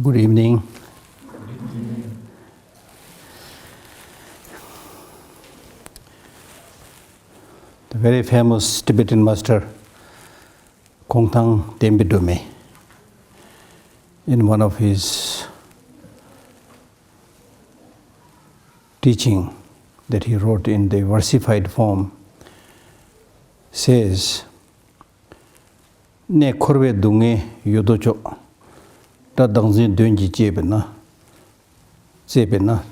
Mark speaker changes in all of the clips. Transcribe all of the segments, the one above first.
Speaker 1: Good evening. The very famous Tibetan master Kongtang Tembe Dome, in one of his teaching that he wrote in the versified form, says, Ne korwe dunge yodocho ta dangzin dunji jebena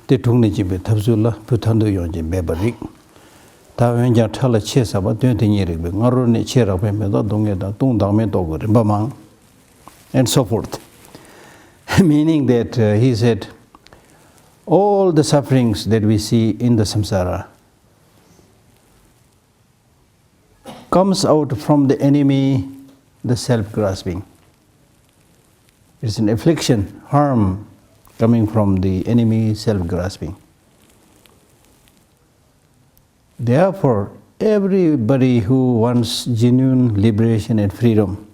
Speaker 1: te tungne jebe tabzula putando yonje bebarik ta wenja thala che saba dunte nyere be ngaro ne che ra be me da dunge da tung dang me to go bamang and so forth. Meaning that he said all the sufferings that we see in the samsara comes out from the enemy, the self-grasping. It's an affliction, harm coming from the enemy, self-grasping. Therefore, everybody who wants genuine liberation and freedom,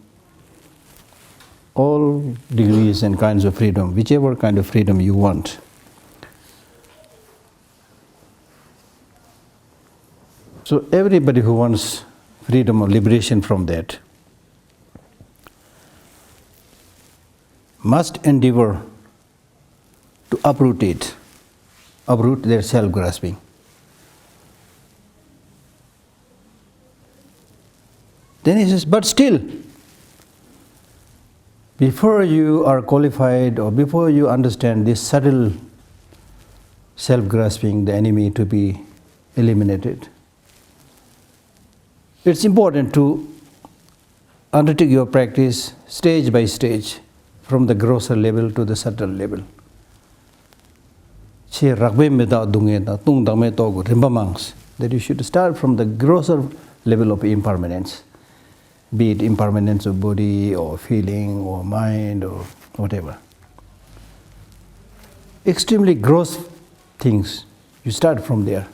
Speaker 1: all degrees and kinds of freedom, whichever kind of freedom you want, so everybody who wants freedom or liberation from that must endeavor to uproot their self-grasping. Then he says, but still, before you are qualified or before you understand this subtle self-grasping, the enemy, to be eliminated, it's important to undertake your practice stage by stage, from the grosser level to the subtle level. That you should start from the grosser level of impermanence, be it impermanence of body or feeling or mind or whatever. Extremely gross things, you start from there.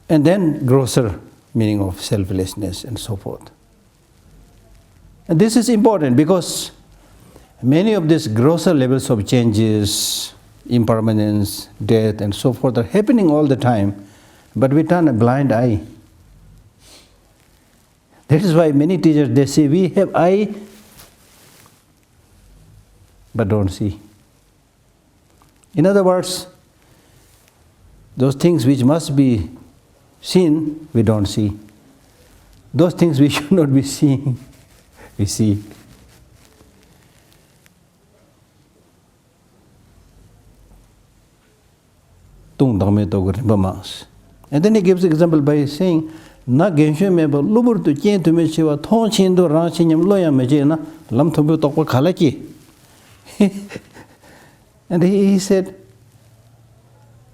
Speaker 1: And then grosser meaning of selflessness and so forth. And this is important because many of these grosser levels of changes, impermanence, death, and so forth are happening all the time, but we turn a blind eye. That is why many teachers, they say, we have eye, but don't see. In other words, those things which must be seen, we don't see. Those things we should not be seeing, we see. And then he gives example by saying, Na Geshe meba lubur tu chen tu me chewa thon chen do rang chen yam loya me je na lam thobu tokwa khala ki. And he said,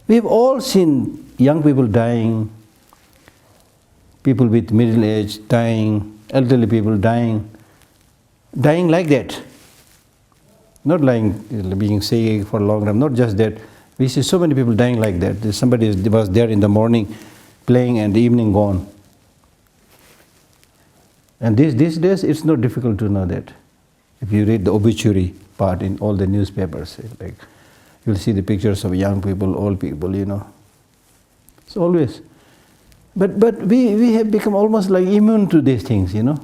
Speaker 1: we have all seen young people dying, people with middle age dying, elderly people dying like that. Not being sick for a long time, not just that. We see so many people dying like that. Somebody was there in the morning playing and the evening gone. And these days, it's not difficult to know that. If you read the obituary part in all the newspapers, like you'll see the pictures of young people, old people, It's always. But we have become almost like immune to these things, And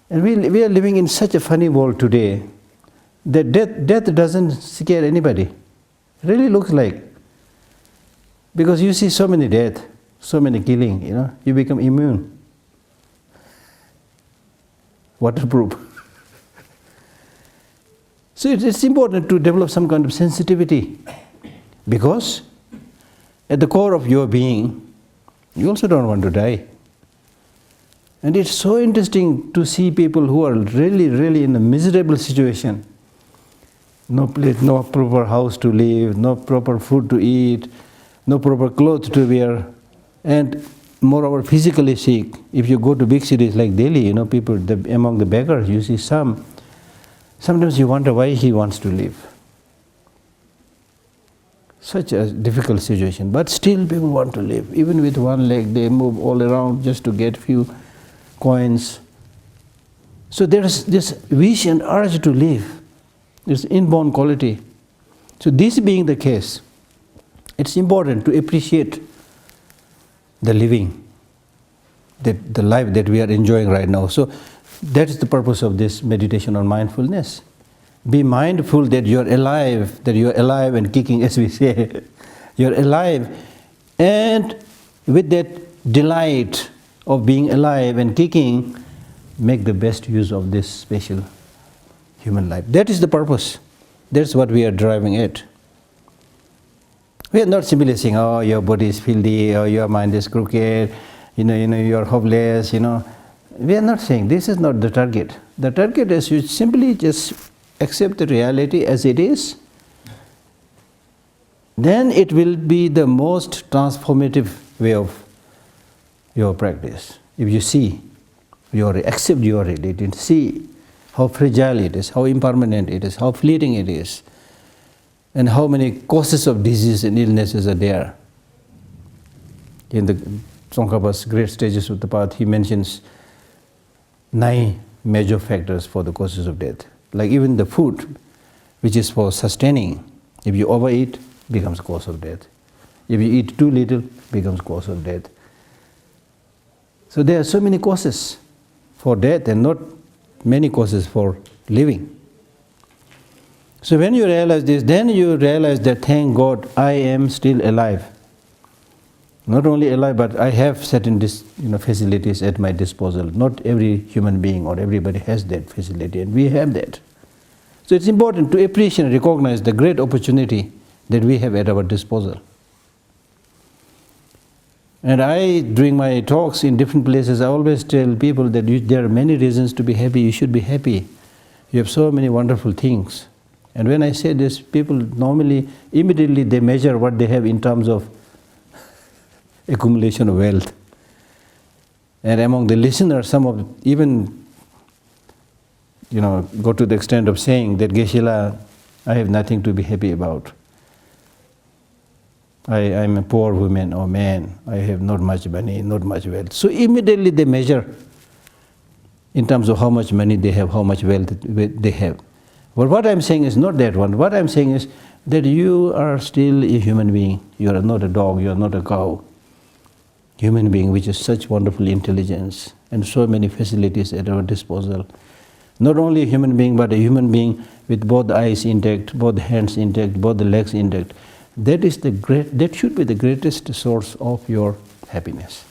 Speaker 1: we are living in such a funny world today that death doesn't scare anybody. Really looks like. Because you see so many death, so many killing, you become immune. Waterproof. So it's important to develop some kind of sensitivity. Because at the core of your being, you also don't want to die. And it's so interesting to see people who are really, really in a miserable situation. No place, no proper house to live, no proper food to eat, no proper clothes to wear, and moreover physically sick. If you go to big cities like Delhi, people among the beggars, you see sometimes you wonder why he wants to live. Such a difficult situation, but still people want to live. Even with one leg, they move all around just to get few coins. So there is this wish and urge to live. It's inborn quality. So this being the case, it's important to appreciate the living, the life that we are enjoying right now. So that is the purpose of this meditation on mindfulness. Be mindful that you're alive and kicking, as we say. You're alive, and with that delight of being alive and kicking, make the best use of this special human life. That is the purpose. That's what we are driving at. We are not simply saying, oh, your body is filthy, or your mind is crooked, you're hopeless, We are not saying, this is not the target. The target is you simply just accept the reality as it is. Then it will be the most transformative way of your practice. If you see, accept your reality, see how fragile it is, how impermanent it is, how fleeting it is, and how many causes of disease and illnesses are there. In the Tsongkhapa's Great Stages of the Path, he mentions 9 major factors for the causes of death. Like even the food, which is for sustaining, if you overeat, becomes cause of death. If you eat too little, becomes cause of death. So there are so many causes for death and not many causes for living. So when you realize this, then you realize that, thank God, I am still alive. Not only alive, but I have certain facilities at my disposal. Not every human being or everybody has that facility, and we have that. So it's important to appreciate and recognize the great opportunity that we have at our disposal. And I, during my talks in different places, I always tell people that there are many reasons to be happy. You should be happy. You have so many wonderful things. And when I say this, people normally, immediately they measure what they have in terms of accumulation of wealth. And among the listeners, some of even, go to the extent of saying that, Geshe-la, I have nothing to be happy about. I'm a poor woman or man, I have not much money, not much wealth. So immediately they measure in terms of how much money they have, how much wealth they have. But what I'm saying is not that one. What I'm saying is that you are still a human being. You are not a dog, you are not a cow. Human being, which is such wonderful intelligence and so many facilities at our disposal. Not only a human being, but a human being with both the eyes intact, both the hands intact, both the legs intact. That should be the greatest source of your happiness.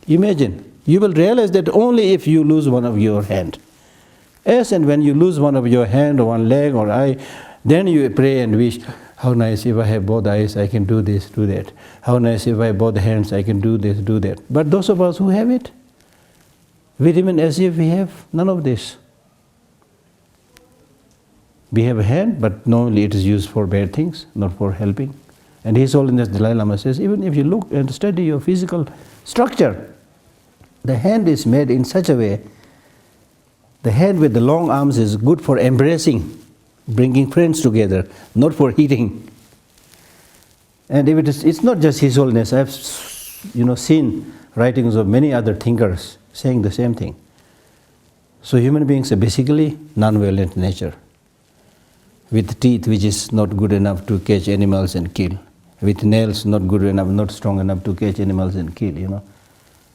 Speaker 1: Imagine, you will realize that only if you lose one of your hand. As and when you lose one of your hand or one leg or eye, then you pray and wish, how nice if I have both eyes, I can do this, do that. How nice if I have both hands, I can do this, do that. But those of us who have it, we remain as if we have none of this. We have a hand, but normally it is used for bad things, not for helping. And His Holiness Dalai Lama says, even if you look and study your physical structure, the hand is made in such a way, the hand with the long arms is good for embracing, bringing friends together, not for eating. And if it's not just His Holiness, I've seen writings of many other thinkers saying the same thing. So human beings are basically non-violent nature, with teeth which is not good enough to catch animals and kill, with nails not good enough, not strong enough to catch animals and kill,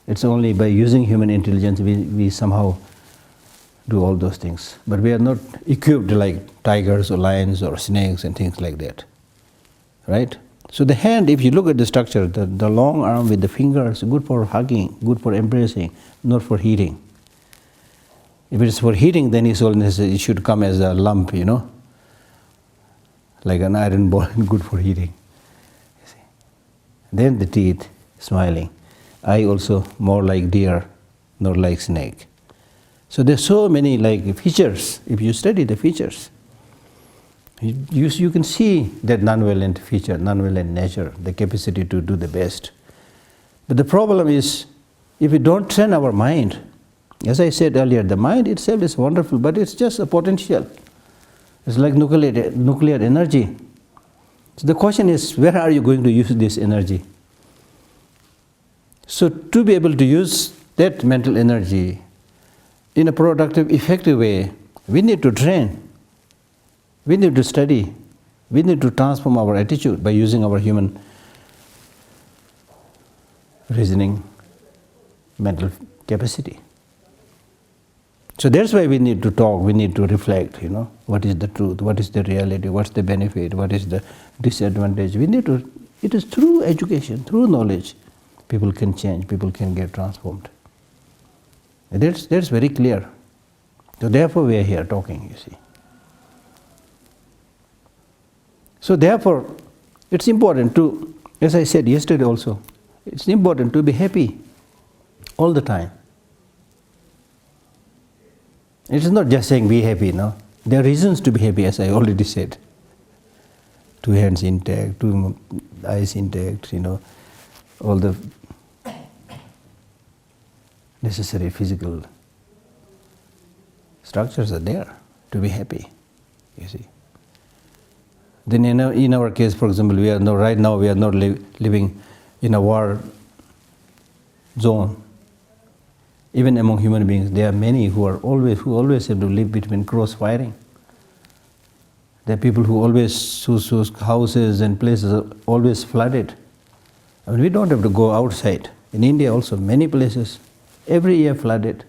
Speaker 1: It's only by using human intelligence we somehow do all those things. But we are not equipped like tigers or lions or snakes and things like that, right? So the hand, if you look at the structure, the long arm with the fingers, good for hugging, good for embracing, not for hitting. If it is for hitting, then His Holiness says it should come as a lump, like an iron ball, good for hitting. Then the teeth, smiling. Eye also more like deer, not like snake. So there's so many features. If you study the features, you can see that non-violent feature, non-violent nature, the capacity to do the best. But the problem is, if we don't train our mind, as I said earlier, the mind itself is wonderful, but it's just a potential. It's like nuclear energy. So the question is, where are you going to use this energy? So to be able to use that mental energy in a productive, effective way, we need to train. We need to study. We need to transform our attitude by using our human reasoning, mental capacity. So that's why we need to talk, we need to reflect, what is the truth, what is the reality, what's the benefit, what is the disadvantage. We need to, it is through education, through knowledge, people can change, people can get transformed. And that's very clear. So therefore we are here talking, you see. So therefore, it's important to, as I said yesterday also, it's important to be happy all the time. It is not just saying be happy, no. There are reasons to be happy, as I already said. 2 hands intact, 2 eyes intact, all the necessary physical structures are there to be happy, you see. Then in our case, for example, right now we are not living in a war zone. Even among human beings, there are many who always have to live between cross firing. There are people whose houses and places are always flooded. I mean, we don't have to go outside. In India also, many places, every year flooded.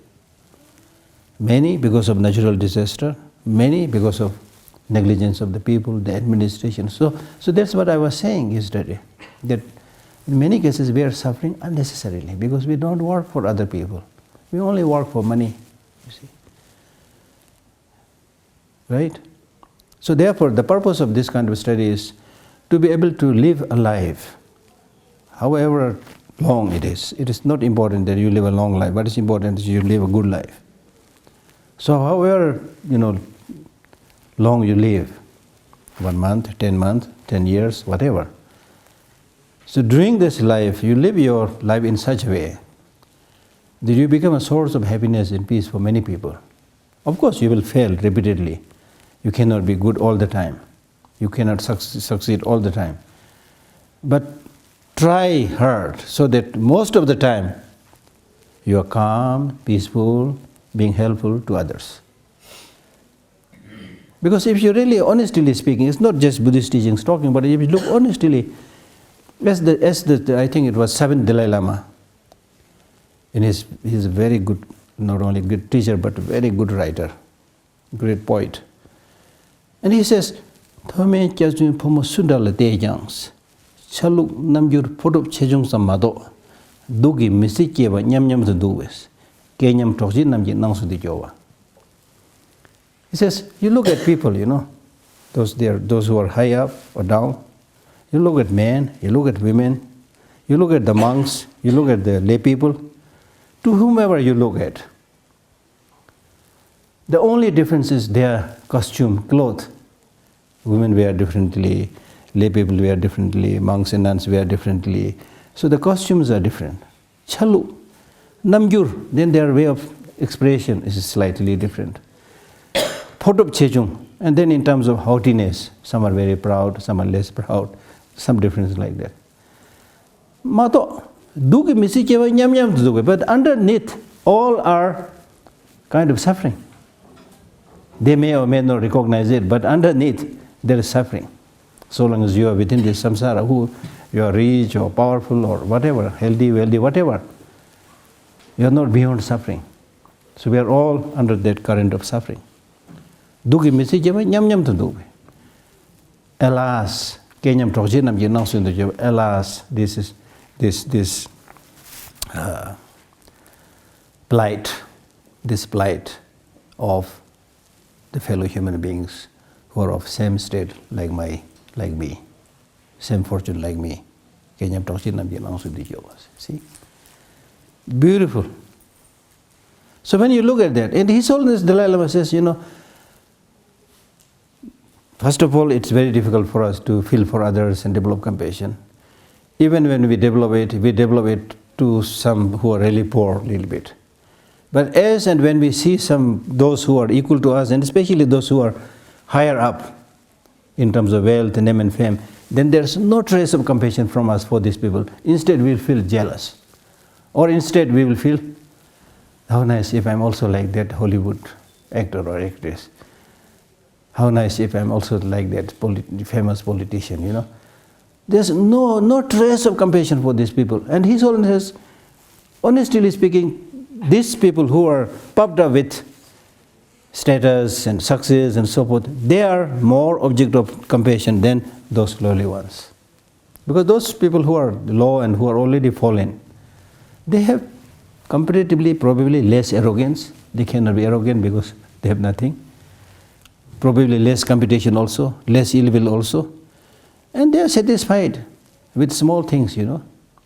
Speaker 1: Many because of natural disaster, many because of negligence of the people, the administration. So that's what I was saying yesterday, that in many cases we are suffering unnecessarily because we don't work for other people. We only work for money, you see. Right? So therefore, the purpose of this kind of study is to be able to live a life, however long it is. It is not important that you live a long life, but it's important that you live a good life. So however, long you live, 1 month, 10 months, 10 years, whatever. So during this life, you live your life in such a way that you become a source of happiness and peace for many people. Of course, you will fail repeatedly. You cannot be good all the time. You cannot succeed all the time. But try hard so that most of the time you are calm, peaceful, being helpful to others. Because if you really, honestly speaking, it's not just Buddhist teachings talking, but if you look honestly, as I think it was 7th Dalai Lama, and he's a very good, not only good teacher, but a very good writer, great poet. And he says, Thome Chazun Pomo Sundala De Jangs, Chaluk Namjur Podop Chejung Samado, Dugi Misikieva Nyam to Duwes, Kenyam Tojin Namji Nangsu di Jova. He says, you look at people, those who are high up or down, you look at men, you look at women, you look at the monks, you look at the lay people, to whomever you look at. The only difference is their costume, clothes. Women wear differently, lay people wear differently, monks and nuns wear differently. So the costumes are different. Chalu, namjur, then their way of expression is slightly different. Potop chejung, and then in terms of haughtiness, some are very proud, some are less proud, some difference like that. Mato, duke misi chewa nyam nyam duke, but underneath all are kind of suffering. They may or may not recognize it, but underneath there is suffering. So long as you are within this samsara, who you are rich or powerful or whatever, healthy, wealthy, whatever, you are not beyond suffering. So we are all under that current of suffering. Duki misi chewa nyam nyam duke. Alas, kenyam tokjinam jinang sundu chewa. Alas, this plight of the fellow human beings who are of same state like me, same fortune like me. See? Beautiful. So when you look at that, and His Holiness Dalai Lama says, first of all, it's very difficult for us to feel for others and develop compassion. Even when we develop it to some who are really poor a little bit. But as and when we see those who are equal to us, and especially those who are higher up in terms of wealth, name and fame, then there's no trace of compassion from us for these people. Instead, we'll feel jealous. Or instead, we will feel, how nice if I'm also like that Hollywood actor or actress. how nice if I'm also like that famous politician, you know. There's no trace of compassion for these people. And His Holiness, honestly speaking, these people who are puffed up with status and success and so forth, they are more object of compassion than those lowly ones. Because those people who are low and who are already fallen, they have comparatively probably less arrogance. They cannot be arrogant because they have nothing. Probably less competition also, less ill will also. And they are satisfied with small things, you know.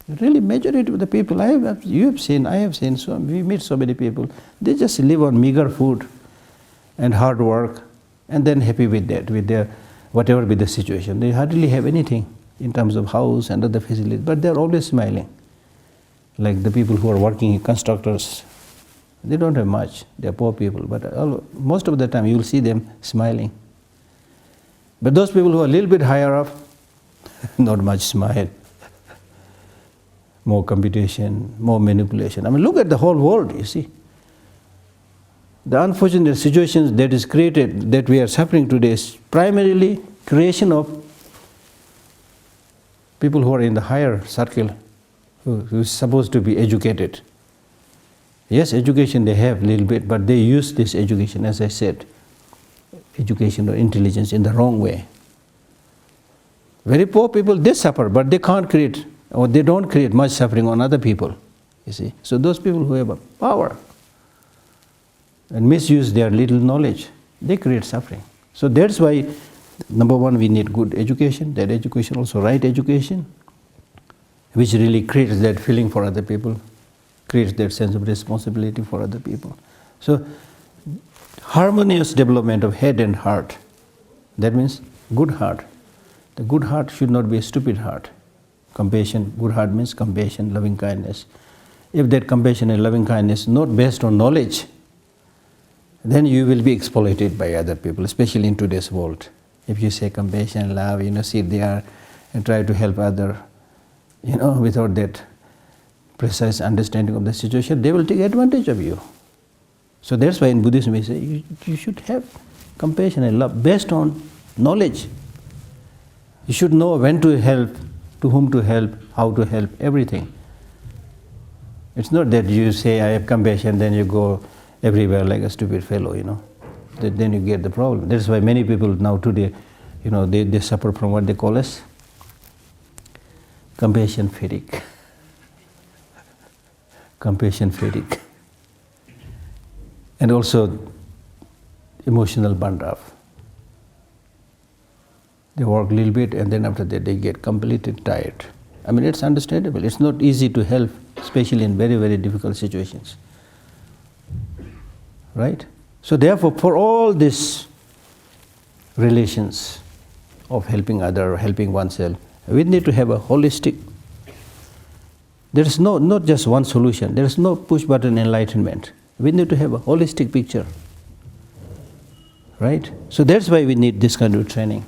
Speaker 1: Really, majority of the people, you have seen, I have seen, so we meet so many people, they just live on meager food and hard work, and then happy with that, with their, whatever be the situation. They hardly have anything in terms of house and other facilities, but they're always smiling. Like the people who are working, constructors, they don't have much, they're poor people, but most of the time you will see them smiling. But those people who are a little bit higher up, not much smile. More competition, more manipulation. I mean, look at the whole world, you see. The unfortunate situations that is created, that we are suffering today, is primarily creation of people who are in the higher circle, who is supposed to be educated. Yes, education they have a little bit, but they use this education, as I said, education or intelligence in the wrong way. Very poor people, they suffer, but they can't create, or they don't create much suffering on other people, you see. So those people who have a power and misuse their little knowledge, they create suffering. So that's why, number one, we need good education, that education also right education, which really creates that feeling for other people, creates that sense of responsibility for other people. So harmonious development of head and heart, that means good heart. The good heart should not be a stupid heart. Compassion, good heart means compassion, loving kindness. If that compassion and loving kindness is not based on knowledge, then you will be exploited by other people, especially in today's world. If you say compassion, love, you know, sit there and try to help other, you know, without that precise understanding of the situation, they will take advantage of you. So that's why in Buddhism we say you should have compassion and love based on knowledge. You should know when to help, to whom to help, how to help, everything. It's not that you say, I have compassion, then you go everywhere like a stupid fellow, you know. Then you get the problem. That's why many people now today, you know, they suffer from what they call as compassion fatigue. Compassion fatigue. And also emotional burnout. They work a little bit and then after that they get completely tired. I mean, it's understandable. It's not easy to help, especially in very, very difficult situations. Right? So therefore, for all these relations of helping other, helping oneself, we need to have a holistic. There is not just one solution. There is no push button enlightenment. We need to have a holistic picture. Right? So that's why we need this kind of training.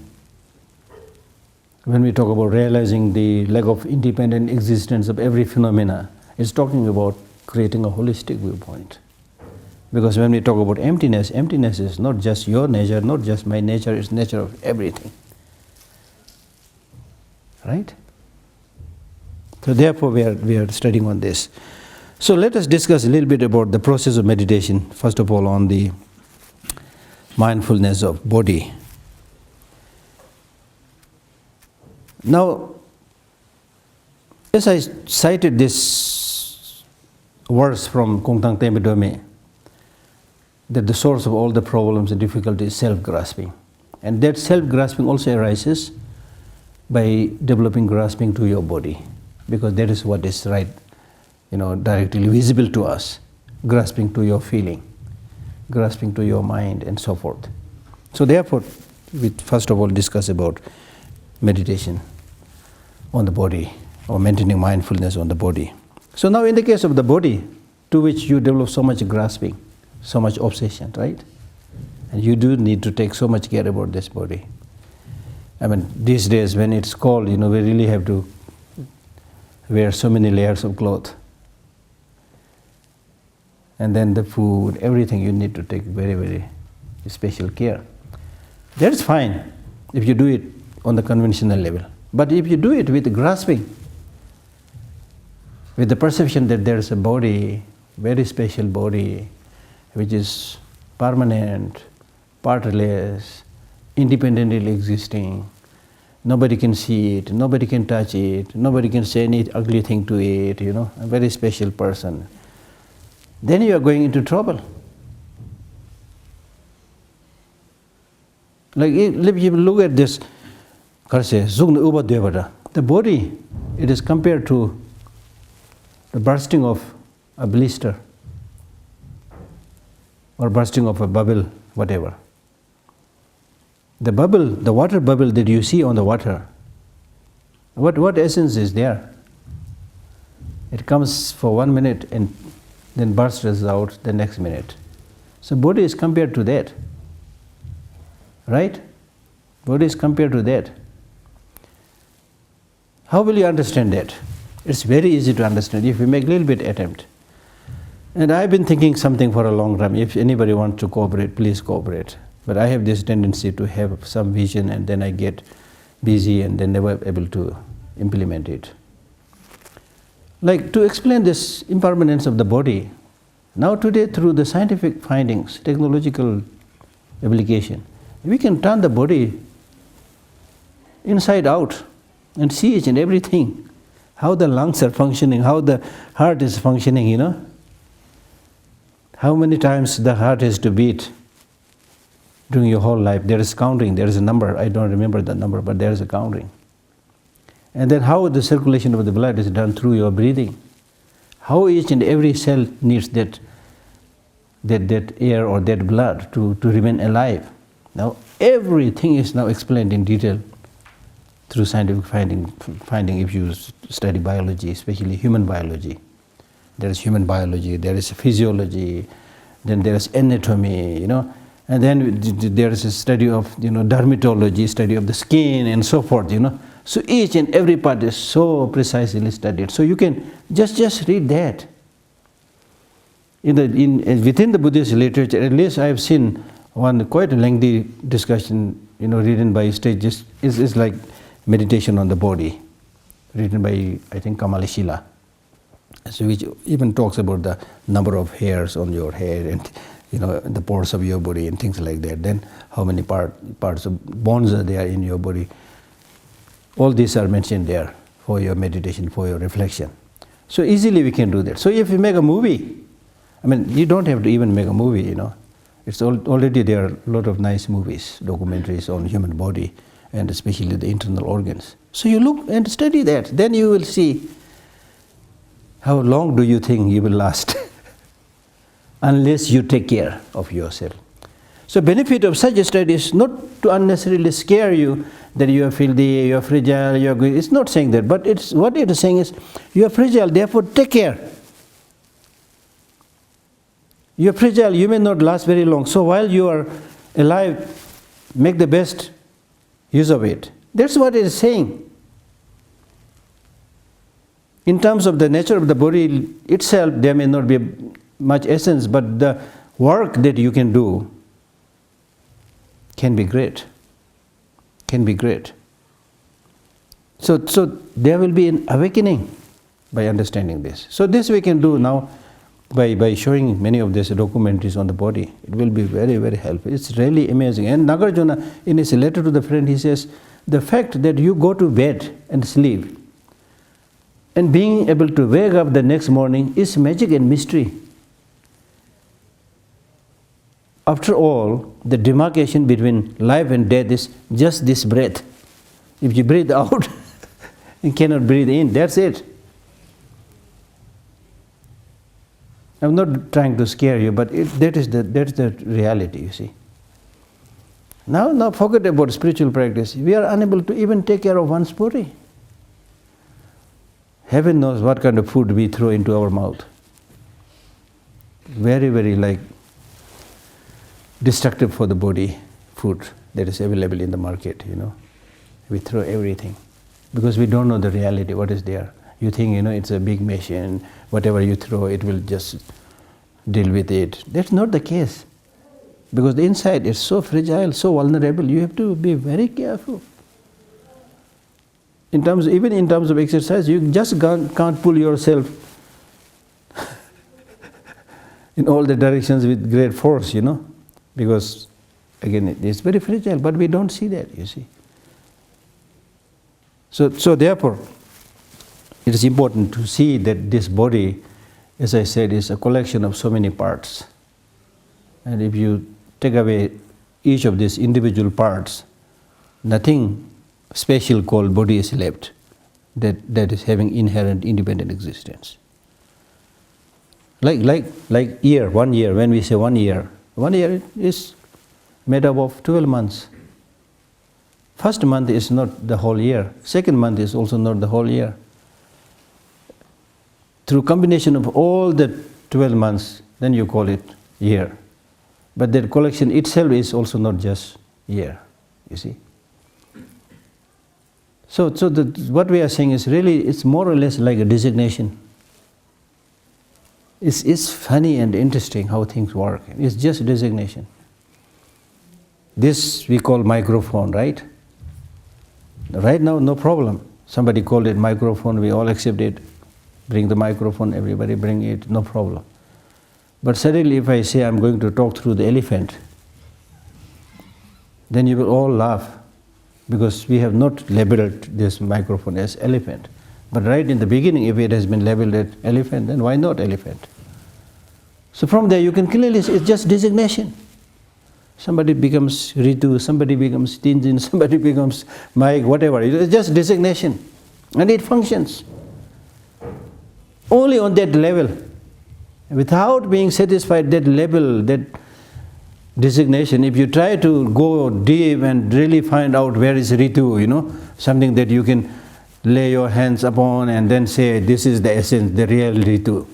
Speaker 1: When we talk about realizing the lack of independent existence of every phenomena, it's talking about creating a holistic viewpoint. Because when we talk about emptiness, emptiness is not just your nature, not just my nature, it's nature of everything. Right? So therefore we are studying on this. So let us discuss a little bit about the process of meditation, first of all on the mindfulness of body. Now, as I cited this verse from Kongtang Tenpa Dome, that the source of all the problems and difficulties is self-grasping. And that self-grasping also arises by developing grasping to your body, because that is what is right, you know, directly visible to us. Grasping to your feeling, grasping to your mind, and so forth. So therefore, we first of all discuss about meditation on the body, or maintaining mindfulness on the body. So now in the case of the body, to which you develop so much grasping, so much obsession, right? And you do need to take so much care about this body. I mean, these days when it's cold, you know, we really have to wear so many layers of cloth. And then the food, everything you need to take very, very special care. That's fine if you do it on the conventional level. But if you do it with grasping, with the perception that there is a body, very special body, which is permanent, partless, independently existing, nobody can see it, nobody can touch it, nobody can say any ugly thing to it, a very special person, then you are going into trouble. Like if you look at this, the body, it is compared to the bursting of a blister or bursting of a bubble, whatever. The bubble, the water bubble that you see on the water, what essence is there? It comes for 1 minute and then bursts out the next minute. So body is compared to that. Right? Body is compared to that. How will you understand that? It's very easy to understand if you make a little bit attempt. And I've been thinking something for a long time. If anybody wants to cooperate, please cooperate. But I have this tendency to have some vision and then I get busy and then never able to implement it. Like to explain this impermanence of the body, now today through the scientific findings, technological application, we can turn the body inside out and see each and everything. How the lungs are functioning, how the heart is functioning, How many times the heart has to beat during your whole life. There is counting, there is a number, I don't remember the number, but there is a counting. And then how the circulation of the blood is done through your breathing. How each and every cell needs that air or that blood to remain alive. Now everything is now explained in detail through scientific finding if you study biology, especially human biology. There is human biology, there is physiology, then there is anatomy, and then there is a study of dermatology, study of the skin and so forth, So each and every part is so precisely studied. So you can just read that. Within the Buddhist literature, at least I have seen one quite lengthy discussion, written by stages, is like meditation on the body, written by I think Kamalishila. So which even talks about the number of hairs on your head and the pores of your body and things like that. Then how many parts of bones are there in your body. All these are mentioned there for your meditation, for your reflection. So easily we can do that. So if you make a movie, you don't have to even make a movie, It's already there are a lot of nice movies, documentaries on human body and especially the internal organs. So you look and study that, then you will see how long do you think you will last unless you take care of yourself. So benefit of such a study is not to unnecessarily scare you that you are filthy, you are fragile, you are good. It's not saying that, but what it is saying is you are fragile, therefore take care. You are fragile, you may not last very long. So while you are alive, make the best use of it. That's what it is saying. In terms of the nature of the body itself, there may not be much essence, but the work that you can do can be great. Can be great. So there will be an awakening by understanding this. So this we can do now by showing many of these documentaries on the body. It will be very, very helpful. It's really amazing. And Nagarjuna, in his letter to the friend, he says, the fact that you go to bed and sleep and being able to wake up the next morning is magic and mystery. After all, the demarcation between life and death is just this breath. If you breathe out, you cannot breathe in. That's it. I'm not trying to scare you, but that's the reality, you see. Now forget about spiritual practice. We are unable to even take care of one's body. Heaven knows what kind of food we throw into our mouth. Very, very destructive for the body food that is available in the market, We throw everything because we don't know the reality, what is there. You think, it's a big machine, whatever you throw, it will just deal with it. That's not the case. Because the inside is so fragile, so vulnerable, you have to be very careful. Even in terms of exercise, you just can't pull yourself in all the directions with great force, because again, it's very fragile, but we don't see that, you see. So therefore, it is important to see that this body, as I said, is a collection of so many parts. And if you take away each of these individual parts, nothing special called body is left that is having inherent independent existence. Like year, 1 year, when we say 1 year is made up of 12 months. First month is not the whole year. Second month is also not the whole year. Through combination of all the 12 months, then you call it year. But that collection itself is also not just year, you see. So what we are saying is really, it's more or less like a designation. It's funny and interesting how things work. It's just designation. This we call microphone, right? Right now, no problem. Somebody called it microphone, we all accept it. Bring the microphone, everybody bring it, no problem. But suddenly if I say I'm going to talk through the elephant, then you will all laugh, because we have not labeled this microphone as elephant. But right in the beginning, if it has been labeled as elephant, then why not elephant? So from there you can clearly see it's just designation. Somebody becomes Ritu, somebody becomes Tinjin, somebody becomes Mike, whatever. It's just designation. And it functions. Only on that level. Without being satisfied that level, that designation, if you try to go deep and really find out where is Ritu, something that you can lay your hands upon and then say, this is the essence, the real Ritu.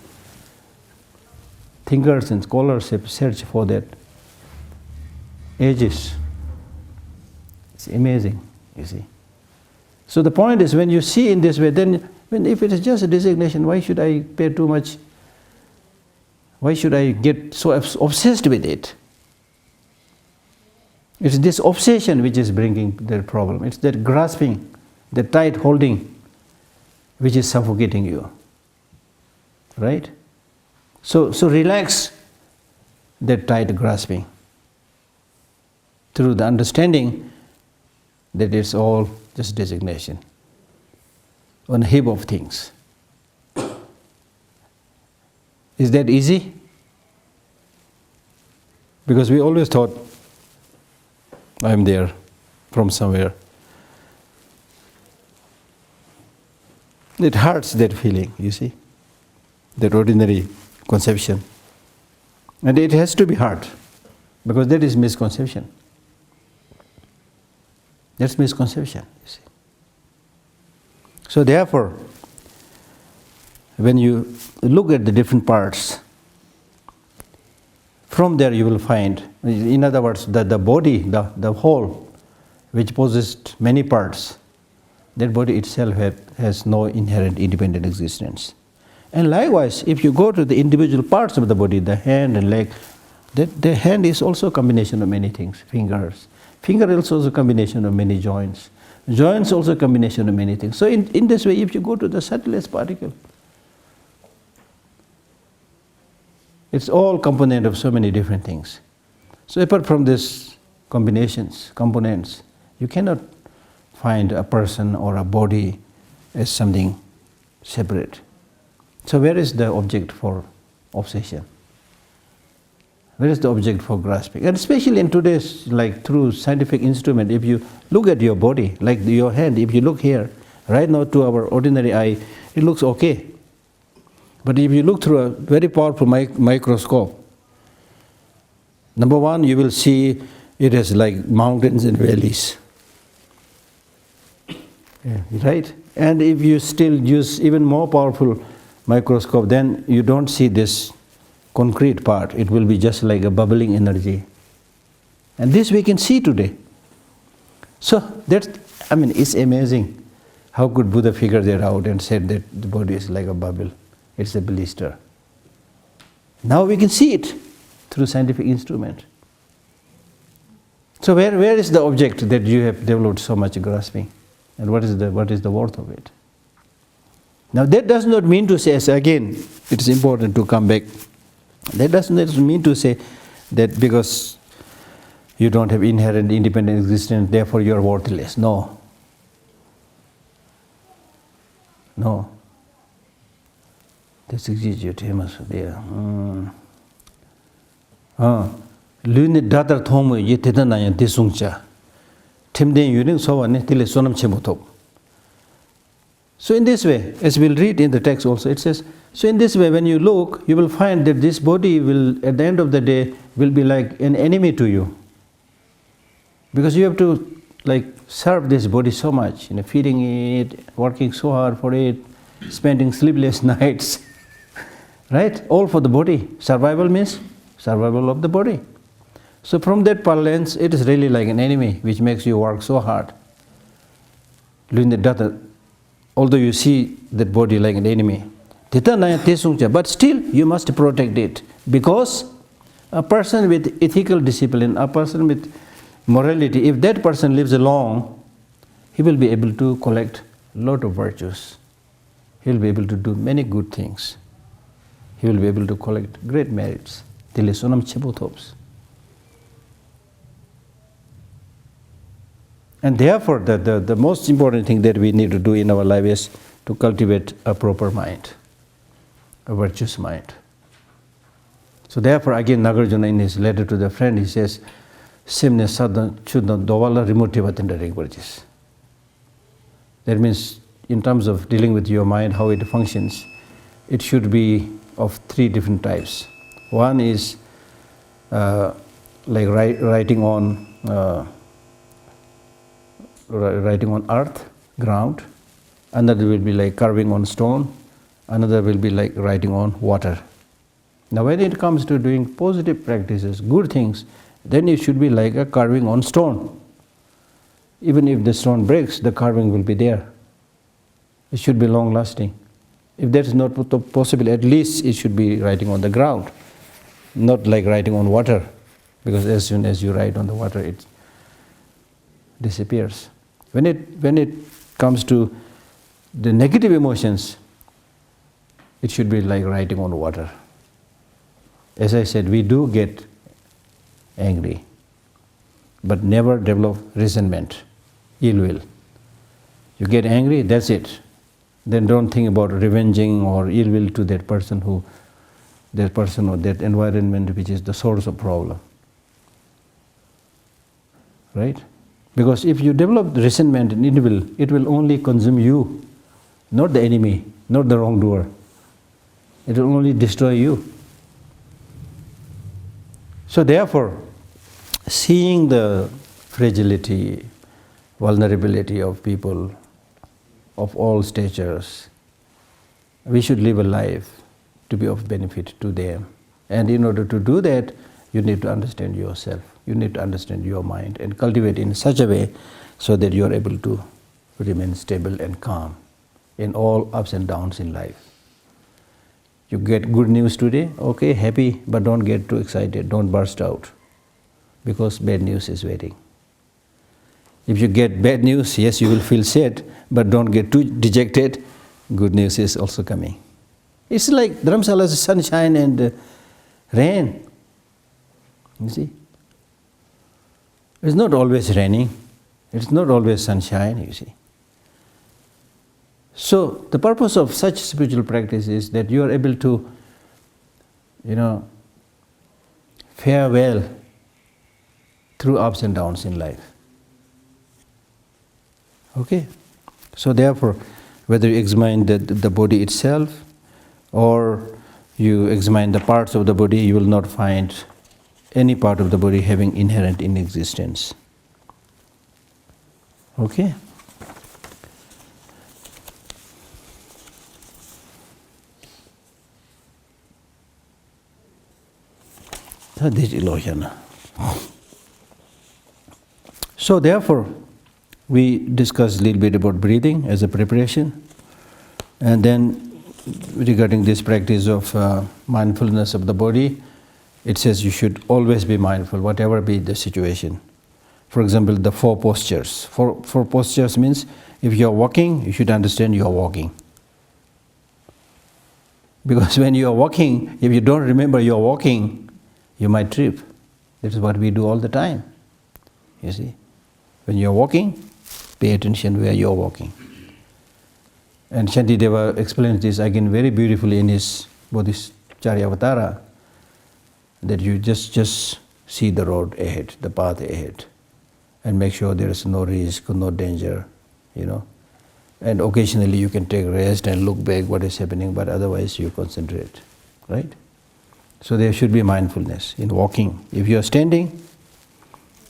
Speaker 1: Thinkers and scholars have searched for that ages. It's amazing, you see. So the point is, when you see in this way, then if it is just a designation, why should I pay too much? Why should I get so obsessed with it? It's this obsession which is bringing the problem. It's that grasping, the tight holding, which is suffocating you. Right? So relax that tight grasping through the understanding that it's all just designation on a heap of things. Is that easy? Because we always thought, I'm there from somewhere. It hurts, that feeling, you see, that ordinary conception. And it has to be hard, because that is misconception. That's misconception, you see. So therefore, when you look at the different parts, from there you will find, in other words, the body, the whole, which possessed many parts, that body itself has no inherent independent existence. And likewise, if you go to the individual parts of the body, the hand and leg, the hand is also a combination of many things, fingers. Finger also is a combination of many joints. Joints also a combination of many things. So in this way, if you go to the subtlest particle, it's all component of so many different things. So apart from these combinations, components, you cannot find a person or a body as something separate. So where is the object for obsession? Where is the object for grasping? And especially in today's, like through scientific instrument, if you look at your body, like your hand, if you look here, right now to our ordinary eye, it looks okay. But if you look through a very powerful microscope, number one, you will see it has like mountains and valleys. Yeah, right? And if you still use even more powerful microscope, then you don't see this concrete part. It will be just like a bubbling energy. And this we can see today. So it's amazing. How could Buddha figure that out and said that the body is like a bubble? It's a blister. Now we can see it through scientific instrument. So where is the object that you have developed so much grasping? And what is the worth of it? Now that does not mean to say, as again, it is important to come back. That does not mean to say that because you don't have inherent independent existence, therefore you are worthless. No. No. That's exactly famous there. Lune datar thomu ye tetan na desungcha. Timden yuning so one tile sonam chemotop. So in this way, as we'll read in the text also, it says, so in this way when you look, you will find that this body will, at the end of the day, will be like an enemy to you. Because you have to serve this body so much, feeding it, working so hard for it, spending sleepless nights, right? All for the body. Survival means survival of the body. So from that parlance, it is really like an enemy which makes you work so hard. Although you see that body like an enemy, but still you must protect it, because a person with ethical discipline, a person with morality, if that person lives alone, he will be able to collect a lot of virtues. He will be able to do many good things. He will be able to collect great merits. And therefore, the most important thing that we need to do in our life is to cultivate a proper mind, a virtuous mind. So therefore, again, Nagarjuna in his letter to the friend, he says, Simne sadhan chudna dovala remotiva. That means, in terms of dealing with your mind, how it functions, it should be of three different types. One is like writing on earth, ground. Another will be like carving on stone. Another will be like writing on water. Now when it comes to doing positive practices, good things, then it should be like a carving on stone. Even if the stone breaks, the carving will be there. It should be long lasting. If that is not possible, at least it should be writing on the ground, not like writing on water, because as soon as you write on the water, it disappears. When it comes to the negative emotions, it should be like writing on water. As I said, we do get angry, but never develop resentment, ill will. You get angry, that's it. Then don't think about revenging or ill will to that person or that environment which is the source of problem. Right? Because if you develop resentment and ill will, it will only consume you, not the enemy, not the wrongdoer. It will only destroy you. So therefore, seeing the fragility, vulnerability of people of all statures, we should live a life to be of benefit to them. And in order to do that, you need to understand yourself. You need to understand your mind and cultivate in such a way so that you are able to remain stable and calm in all ups and downs in life. You get good news today, okay, happy, but don't get too excited, don't burst out, because bad news is waiting. If you get bad news, yes, you will feel sad, but don't get too dejected, good news is also coming. It's like Dharamsala's sunshine and rain, you see. It's not always raining, it's not always sunshine, you see. So the purpose of such spiritual practice is that you are able to, fare well through ups and downs in life. Okay? So therefore, whether you examine the body itself or you examine the parts of the body, you will not find any part of the body having inherent in existence. Okay? So therefore, we discussed a little bit about breathing as a preparation, and then regarding this practice of mindfulness of the body, it says you should always be mindful, whatever be the situation. For example, the four postures. Four postures means if you are walking, you should understand you are walking. Because when you are walking, if you don't remember you are walking, you might trip. That is what we do all the time. You see, when you are walking, pay attention where you are walking. And Shantideva explains this again very beautifully in his Buddhist Charyavatara, that you just see the road ahead, the path ahead, and make sure there is no risk, no danger, And occasionally you can take rest and look back what is happening, but otherwise you concentrate, right? So there should be mindfulness in walking. If you are standing,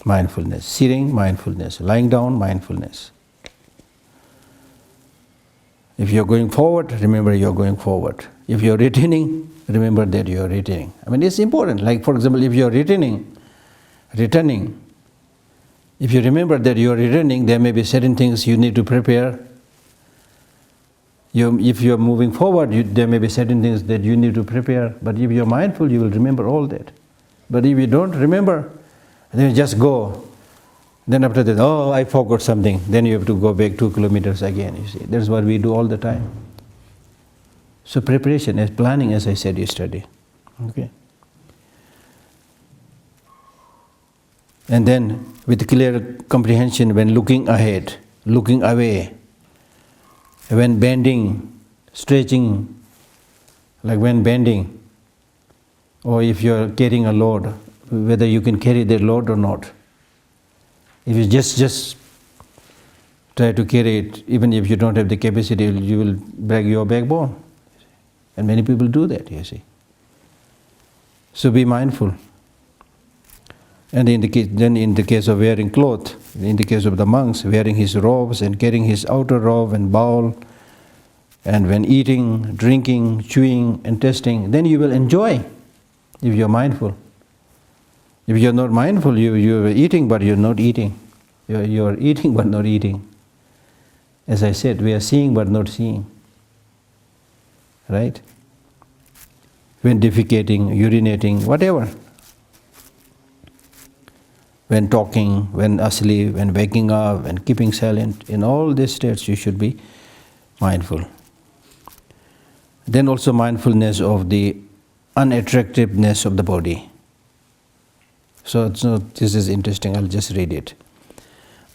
Speaker 1: mindfulness. Sitting, mindfulness. Lying down, mindfulness. If you are going forward, remember you are going forward. If you are returning, remember that you are returning. I mean, it's important. Like, for example, if you are returning, if you remember that you are returning, there may be certain things you need to prepare. If you are moving forward, there may be certain things that you need to prepare. But if you are mindful, you will remember all that. But if you don't remember, then you just go. Then after that, I forgot something. Then you have to go back 2 kilometers again, you see. That's what we do all the time. So preparation, as planning, as I said yesterday. Okay. And then with clear comprehension when looking ahead, looking away, when bending, stretching, like when bending, or if you are carrying a load, whether you can carry that load or not. If you just try to carry it, even if you don't have the capacity, you will break your backbone. And many people do that, you see. So be mindful. And in the case of wearing clothes, in the case of the monks, wearing his robes and carrying his outer robe and bowl, and when eating, drinking, chewing and tasting, then you will enjoy if you are mindful. If you are not mindful, you are eating but you are not eating. You are eating but not eating. As I said, we are seeing but not seeing. Right? When defecating, urinating, whatever. When talking, when asleep, when waking up, when keeping silent, in all these states you should be mindful. Then also mindfulness of the unattractiveness of the body. So this is interesting, I'll just read it.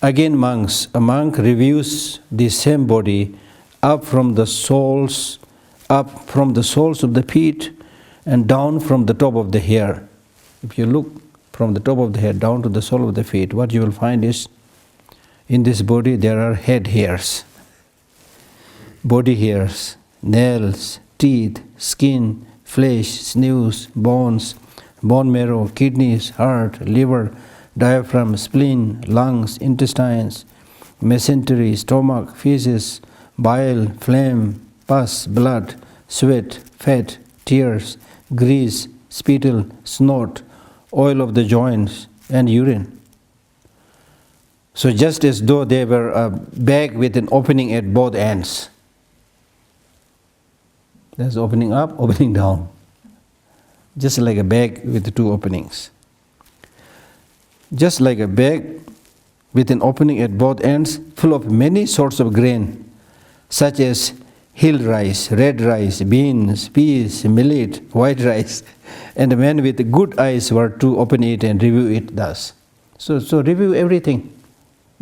Speaker 1: Again, monks, a monk reviews the same body up from the soles of the feet and down from the top of the hair. If you look from the top of the head down to the sole of the feet, what you will find is, in this body there are head hairs, body hairs, nails, teeth, skin, flesh, sinews, bones, bone marrow, kidneys, heart, liver, diaphragm, spleen, lungs, intestines, mesentery, stomach, feces, bile, phlegm, pus, blood, sweat, fat, tears, grease, spittle, snot, oil of the joints, and urine. So just as though they were a bag with an opening at both ends. There's opening up, opening down. Just like a bag with 2 openings. Just like a bag with an opening at both ends, full of many sorts of grain, such as hill rice, red rice, beans, peas, millet, white rice. And the men with good eyes were to open it and review it thus. So review everything.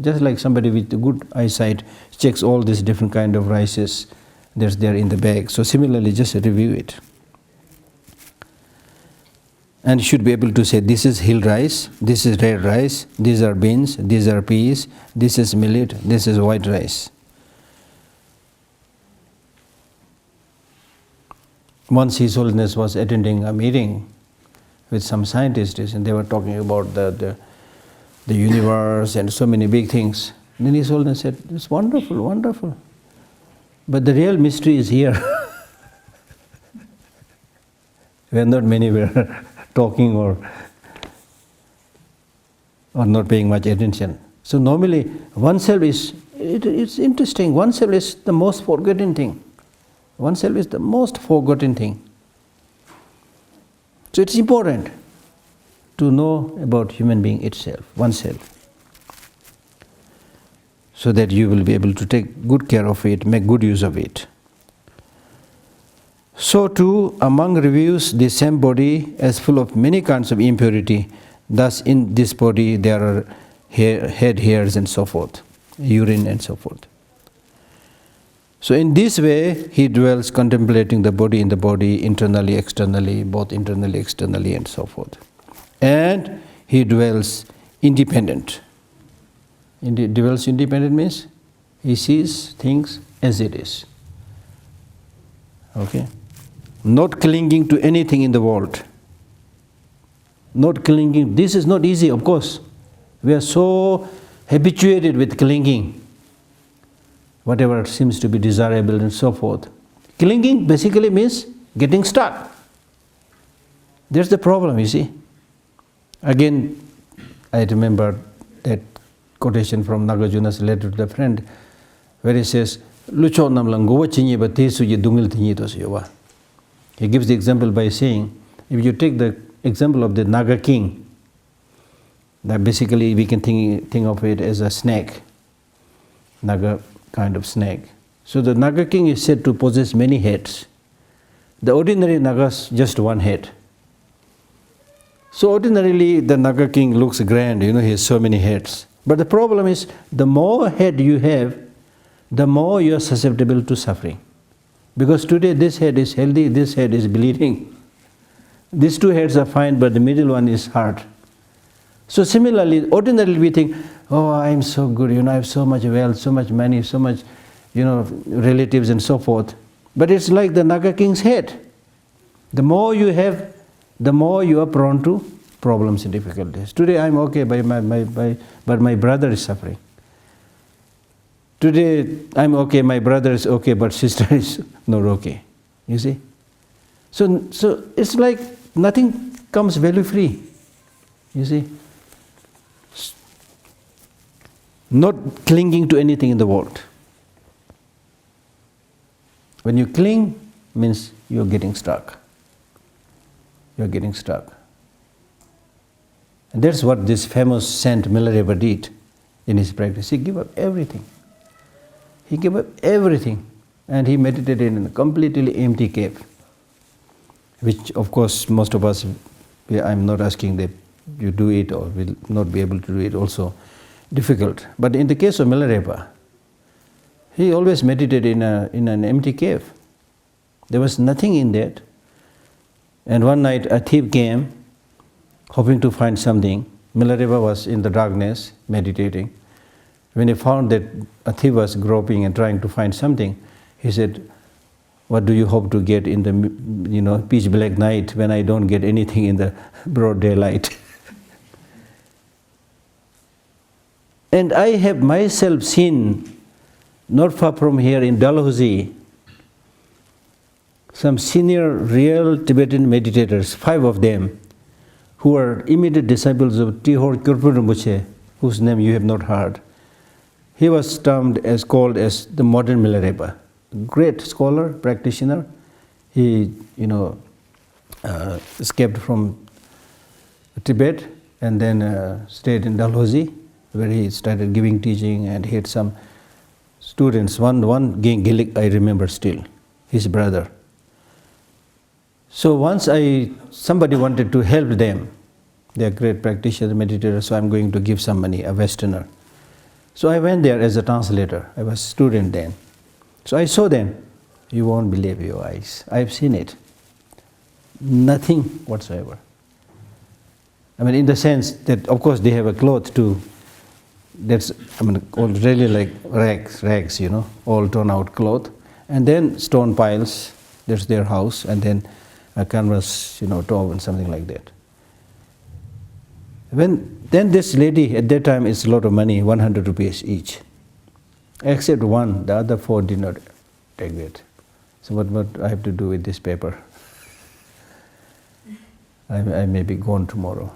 Speaker 1: Just like somebody with good eyesight checks all these different kind of rices that's there in the bag. So similarly, just review it. And you should be able to say, this is hill rice, this is red rice, these are beans, these are peas, this is millet, this is white rice. Once His Holiness was attending a meeting with some scientists, and they were talking about the universe and so many big things. And then His Holiness said, it's wonderful, wonderful. But the real mystery is here. Where not many were talking or not paying much attention. So normally oneself it's interesting, oneself is the most forgotten thing. Oneself is the most forgotten thing. So it's important to know about human being itself, oneself. so that you will be able to take good care of it, make good use of it. So too, among reviews, the same body is full of many kinds of impurity. Thus, in this body there are head hairs and so forth, urine and so forth. So in this way, he dwells contemplating the body in the body, internally, externally, both internally, externally, and so forth. And he dwells independent. Dwells independent means he sees things as it is. Okay? Not clinging to anything in the world. Not clinging. This is not easy, of course. We are so habituated with clinging. Whatever seems to be desirable and so forth. Clinging basically means getting stuck. That's the problem, you see. Again, I remember that quotation from Nagarjuna's letter to the friend, where he says, Lucho namlang gowa chinyi ba tesu ye dungil tinyi tos yowa. He gives the example by saying, if you take the example of the Naga King, that basically we can think of it as a snake, Naga kind of snake. So the Naga King is said to possess many heads. The ordinary Naga's just one head. So ordinarily the Naga King looks grand, he has so many heads. But the problem is, the more head you have, the more you are susceptible to suffering. Because today this head is healthy, this head is bleeding. These two heads are fine, but the middle one is hard. So similarly, ordinarily we think, oh, I am so good, I have so much wealth, so much money, so much, relatives and so forth. But it's like the Naga King's head. The more you have, the more you are prone to problems and difficulties. Today I am okay, but my brother is suffering. Today I am okay, my brother is okay, but sister is not okay. You see? So it's like nothing comes value free. You see? Not clinging to anything in the world. When you cling, means you're getting stuck. You're getting stuck. And that's what this famous Saint Milarepa did in his practice. He gave up everything. He gave up everything, and he meditated in a completely empty cave, which of course most of us, I'm not asking that you do it or will not be able to do it, also difficult. But in the case of Milarepa, he always meditated in an empty cave. There was nothing in that. And one night a thief came, hoping to find something. Milarepa was in the darkness, meditating. When he found that a thief was groping and trying to find something, he said, what do you hope to get in the pitch black night when I don't get anything in the broad daylight? And I have myself seen, not far from here in Dalhousie, some senior real Tibetan meditators, 5 of them, who are immediate disciples of Tihor Kyurpo Rinpoche, whose name you have not heard. He was called as the modern Milarepa. Great scholar, practitioner. He, escaped from Tibet and then stayed in Dalhousie, where he started giving teaching, and he had some students. One Gilik I remember still, his brother. So once somebody wanted to help them. They are great practitioners, meditators, so I'm going to give some money, a Westerner. So I went there as a translator. I was a student then. So I saw them. You won't believe your eyes. I've seen it. Nothing whatsoever. I mean, in the sense that, of course, they have a cloth too. That's, all really like rags, all torn out cloth. And then stone piles, that's their house, and then a canvas, top and something like that. Then this lady, at that time it's a lot of money, 100 rupees each. Except one, the other 4 did not take that. So what I have to do with this paper? I may be gone tomorrow.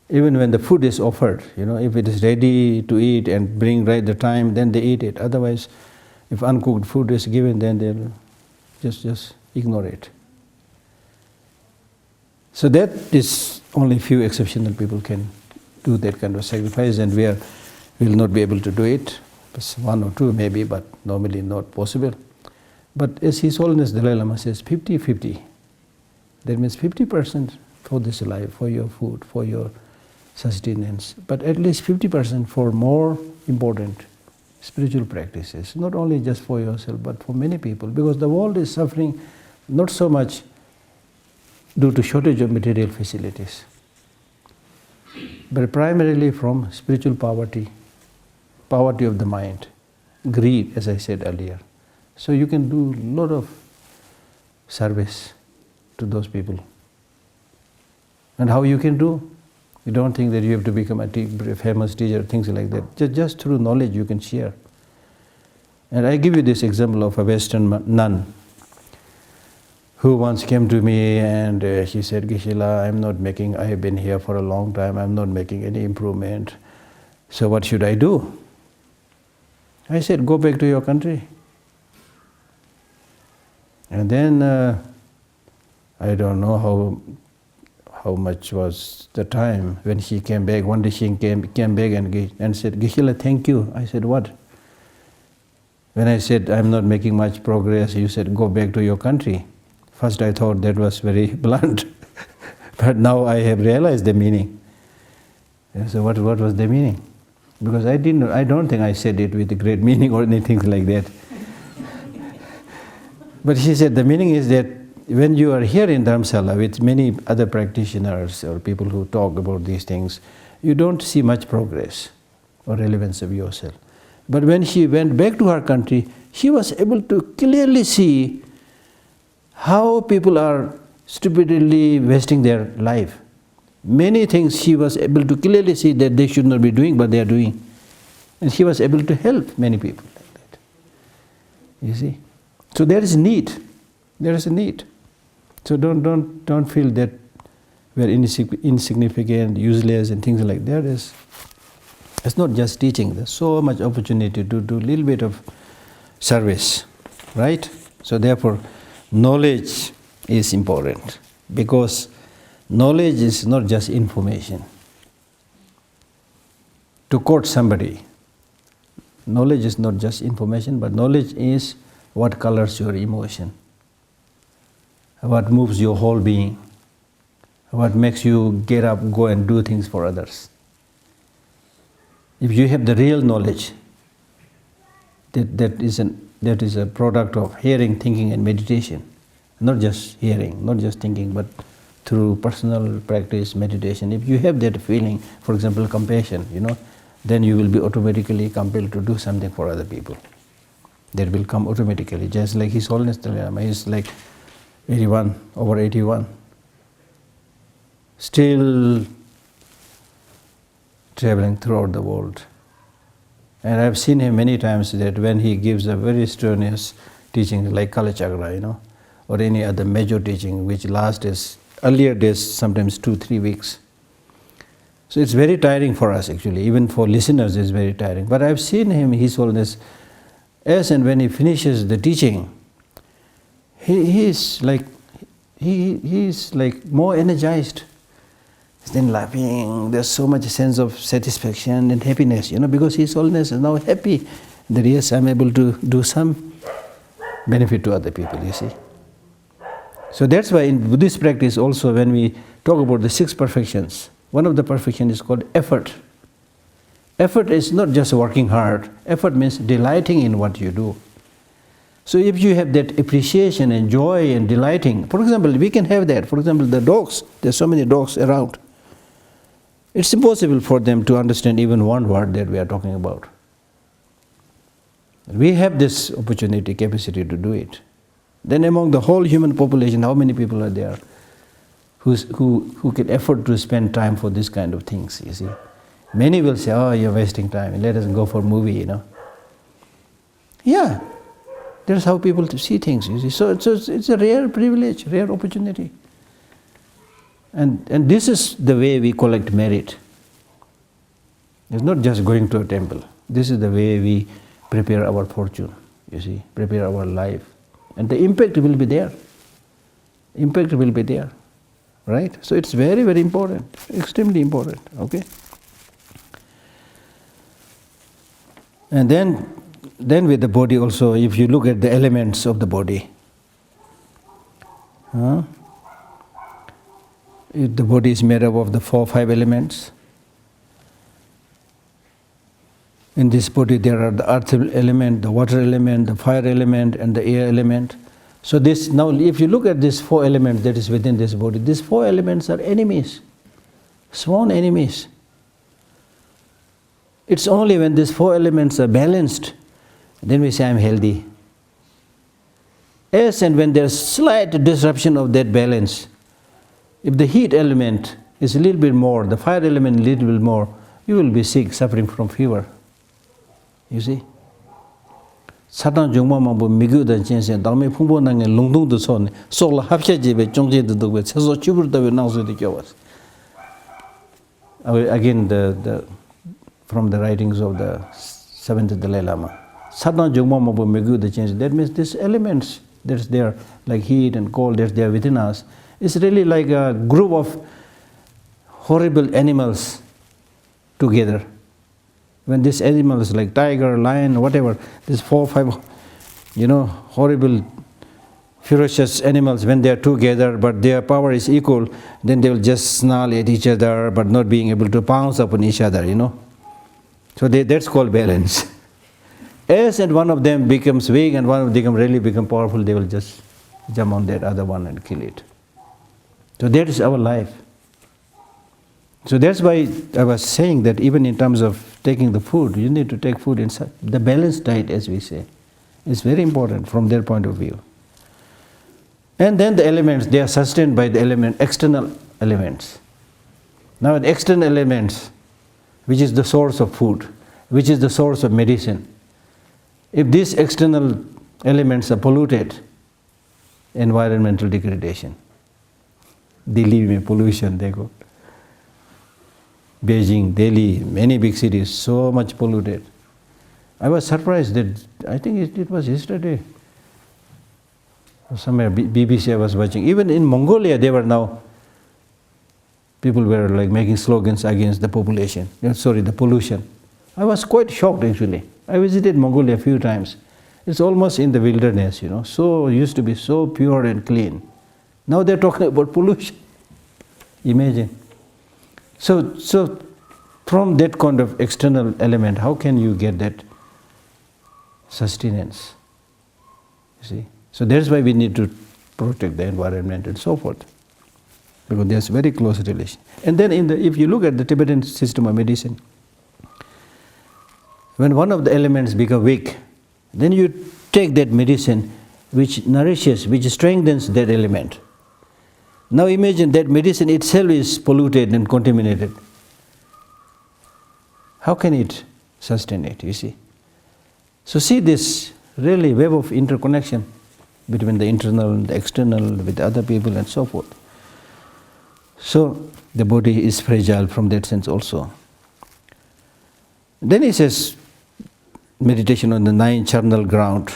Speaker 1: Even when the food is offered, if it is ready to eat and bring right the time, then they eat it. Otherwise, if uncooked food is given, then they'll just ignore it. So that is only few exceptional people can do that kind of sacrifice, and we are will not be able to do it. One or two maybe, but normally not possible. But as His Holiness Dalai Lama says, 50-50. That means 50% for this life, for your food, for your sustenance, but at least 50% for more important spiritual practices, not only just for yourself, but for many people, because the world is suffering not so much due to shortage of material facilities, but primarily from spiritual poverty, poverty of the mind, greed, as I said earlier. So you can do a lot of service to those people. And how you can do? You don't think that you have to become a famous teacher, things like that. Just through knowledge you can share. And I give you this example of a Western nun who once came to me and she said, Geshe, I have been here for a long time, I'm not making any improvement. So what should I do? I said, go back to your country. And then I don't know how much was the time when she came back. One day she came back and said, Geshe, thank you. I said, what? When I said, I'm not making much progress, you said, go back to your country. First I thought that was very blunt, but now I have realized the meaning. And so what was the meaning? Because I don't think I said it with a great meaning or anything like that. But she said the meaning is that when you are here in Dharamsala with many other practitioners or people who talk about these things, you don't see much progress or relevance of yourself. But when she went back to her country, she was able to clearly see how people are stupidly wasting their life. Many things she was able to clearly see that they should not be doing, but they are doing. And she was able to help many people like that. You see? So there is need. There is a need. So don't feel that we are insignificant, useless, and things like that. It's not just teaching. There's so much opportunity to do a little bit of service, right? So therefore, knowledge is important, because knowledge is not just information. To quote somebody, knowledge is not just information, but knowledge is what colors your emotion, what moves your whole being, what makes you get up, go and do things for others. If you have the real knowledge, that is a product of hearing, thinking and meditation. Not just hearing, not just thinking, but through personal practice, meditation. If you have that feeling, for example, compassion, then you will be automatically compelled to do something for other people. That will come automatically, just like His Holiness Dalai Lama. He is like 81, over 81. Still traveling throughout the world. And I've seen him many times that when he gives a very strenuous teaching like Kala Chakra, or any other major teaching which lasts earlier days, sometimes 2-3 weeks. So it's very tiring for us actually, even for listeners it's very tiring. But I've seen him, His Holiness, as and when he finishes the teaching, he's like more energized. He's then laughing, there's so much sense of satisfaction and happiness, because His Holiness is now happy that yes, I'm able to do some benefit to other people, you see. So that's why in Buddhist practice also, when we talk about the 6 perfections, one of the perfections is called effort. Effort is not just working hard. Effort means delighting in what you do. So if you have that appreciation and joy and delighting, for example, we can have that. For example, the dogs, there's so many dogs around. It's impossible for them to understand even one word that we are talking about. We have this opportunity, capacity to do it. Then among the whole human population, how many people are there who can afford to spend time for this kind of things, you see? Many will say, oh, you're wasting time, let us go for a movie, Yeah, that's how people see things, you see. So it's a rare privilege, rare opportunity. And this is the way we collect merit. It's not just going to a temple. This is the way we prepare our fortune, you see, prepare our life. And the impact will be there. Impact will be there, right? So it's very, very important, extremely important, okay? And then with the body also, if you look at the elements of the body, if the body is made up of the 4 or 5 elements. In this body there are the earth element, the water element, the fire element, and the air element. So this, now if you look at these 4 elements that is within this body, these 4 elements are enemies, sworn enemies. It's only when these 4 elements are balanced, then we say I'm healthy. Yes, and when there's slight disruption of that balance, if the heat element is a little bit more, the fire element a little bit more, you will be sick, suffering from fever. You see? Satan jungma mambu migu dan chense dame phumbo nang lungdung du son so la hapsha jebe chongje du du so chubur da nang so de kyawas. Again the from the writings of the 7th Dalai Lama. Satan jungma mambu migu the chense, that means these elements that's there, like heat and cold, that's there within us, is really like a group of horrible animals together. When these animals like tiger, lion, whatever, these 4 or 5, horrible, ferocious animals, when they are together, but their power is equal, then they will just snarl at each other, but not being able to pounce upon each other, So that's called balance. As and one of them becomes weak and one of them really become powerful, they will just jump on that other one and kill it. So that is our life. So that's why I was saying that even in terms of taking the food, you need to take food inside. The balanced diet, as we say, is very important from their point of view. And then the elements, they are sustained by the external elements. Now the external elements, which is the source of food, which is the source of medicine, if these external elements are polluted, environmental degradation, Delhi mein pollution, dekho. Beijing, Delhi, many big cities, so much polluted. I was surprised that, I think it was yesterday, somewhere BBC I was watching, even in Mongolia they were now, people were like making slogans against the population, the pollution. I was quite shocked actually. I visited Mongolia a few times. It's almost in the wilderness, so used to be so pure and clean. Now they're talking about pollution. Imagine. So from that kind of external element, how can you get that sustenance? You see? So that's why we need to protect the environment and so forth, because there's very close relation. And then if you look at the Tibetan system of medicine, when one of the elements become weak, then you take that medicine which nourishes, which strengthens that element. Now imagine that medicine itself is polluted and contaminated. How can it sustain it, you see? So see this really web of interconnection between the internal and the external with other people and so forth. So the body is fragile from that sense also. Then he says, meditation on the 9 charnel ground.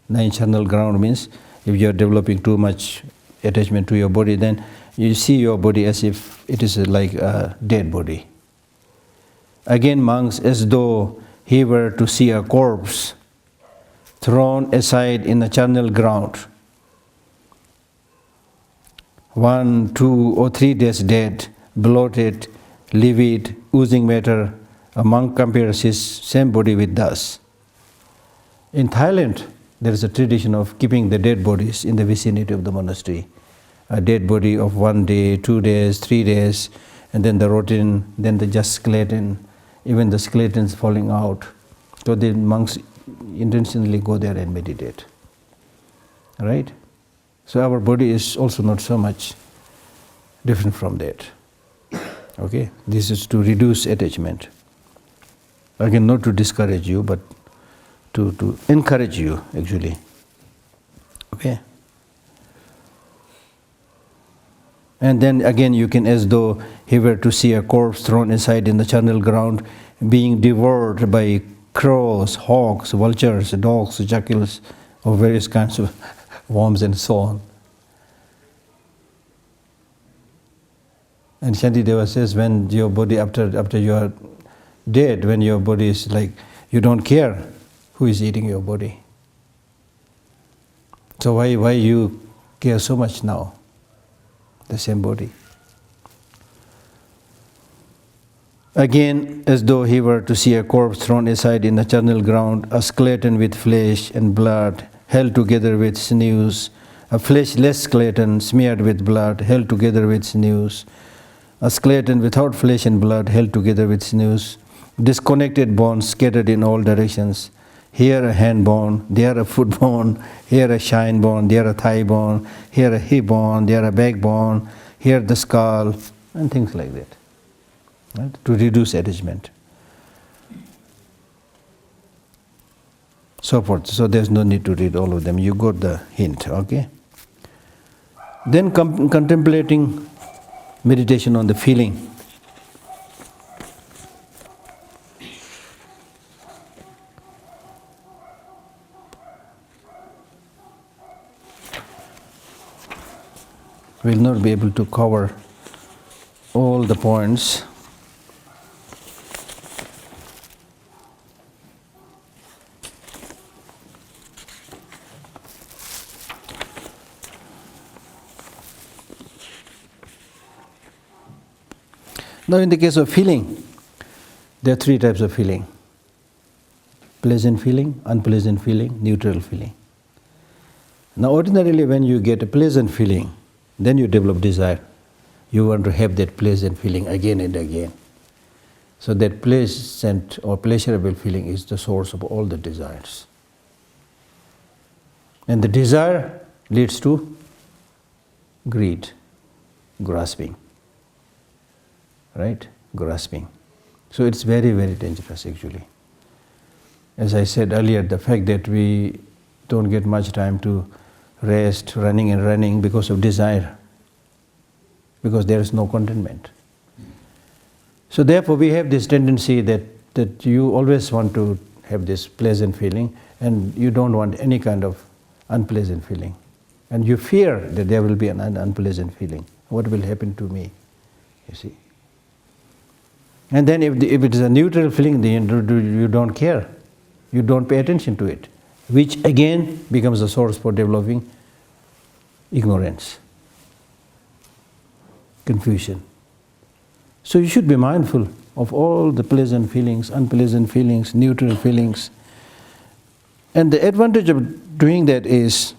Speaker 1: 9 charnel ground means if you are developing too much attachment to your body, then you see your body as if it is like a dead body. Again, monks, as though he were to see a corpse thrown aside in the charnel ground, 1, 2, or 3 days dead, bloated, livid, oozing matter, a monk compares his same body with dust. In Thailand, there is a tradition of keeping the dead bodies in the vicinity of the monastery. A dead body of 1 day, 2 days, 3 days, and then the rotten, then the just skeleton, even the skeletons falling out. So the monks intentionally go there and meditate. Right? So our body is also not so much different from that. Okay? This is to reduce attachment. Again, not to discourage you, but to encourage you, actually. Okay? And then again, you can, as though he were to see a corpse thrown aside in the charnel ground, being devoured by crows, hawks, vultures, dogs, jackals, or various kinds of worms and so on. And Shantideva says, when your body, after you are dead, when your body is like, You don't care who is eating your body. So why you care so much now? The same body. Again, as though he were to see a corpse thrown aside in the charnel ground, a skeleton with flesh and blood, held together with sinews, a fleshless skeleton smeared with blood, held together with sinews, a skeleton without flesh and blood, held together with sinews, disconnected bones scattered in all directions, here a hand bone, there a foot bone, here a shin bone, there a thigh bone, here a hip bone, there a backbone, here the skull, and things like that. Right? To reduce attachment. So forth. So there's no need to read all of them. You got the hint, okay? Then contemplating meditation on the feeling. We'll not be able to cover all the points. Now in the case of feeling, there are three types of feeling. Pleasant feeling, unpleasant feeling, neutral feeling. Now ordinarily when you get a pleasant feeling, then you develop desire. You want to have that pleasant feeling again and again. So that pleasant or pleasurable feeling is the source of all the desires. And the desire leads to greed, grasping. Right? Grasping. So it's very, very dangerous actually. As I said earlier, the fact that we don't get much time to rest, running because of desire, because there is no contentment. So therefore we have this tendency that you always want to have this pleasant feeling and you don't want any kind of unpleasant feeling. And you fear that there will be an unpleasant feeling. What will happen to me? You see. And then if it is a neutral feeling, then you don't care. You don't pay attention to it, which again becomes a source for developing ignorance, confusion. So you should be mindful of all the pleasant feelings, unpleasant feelings, neutral feelings. And the advantage of doing that is,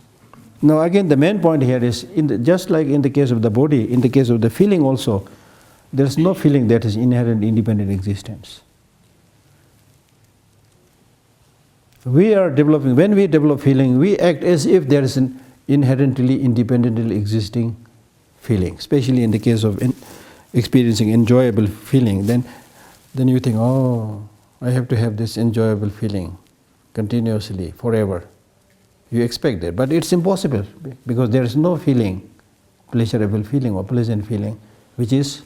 Speaker 1: now again the main point here is, just like in the case of the body, in the case of the feeling also, there is no feeling that is inherent independent existence. We are developing, when we develop feeling, we act as if there is an inherently independently existing feeling, especially in the case of experiencing enjoyable feeling. Then you think, oh, I have to have this enjoyable feeling continuously, forever. You expect that, but it's impossible because there is no feeling, pleasurable feeling or pleasant feeling, which is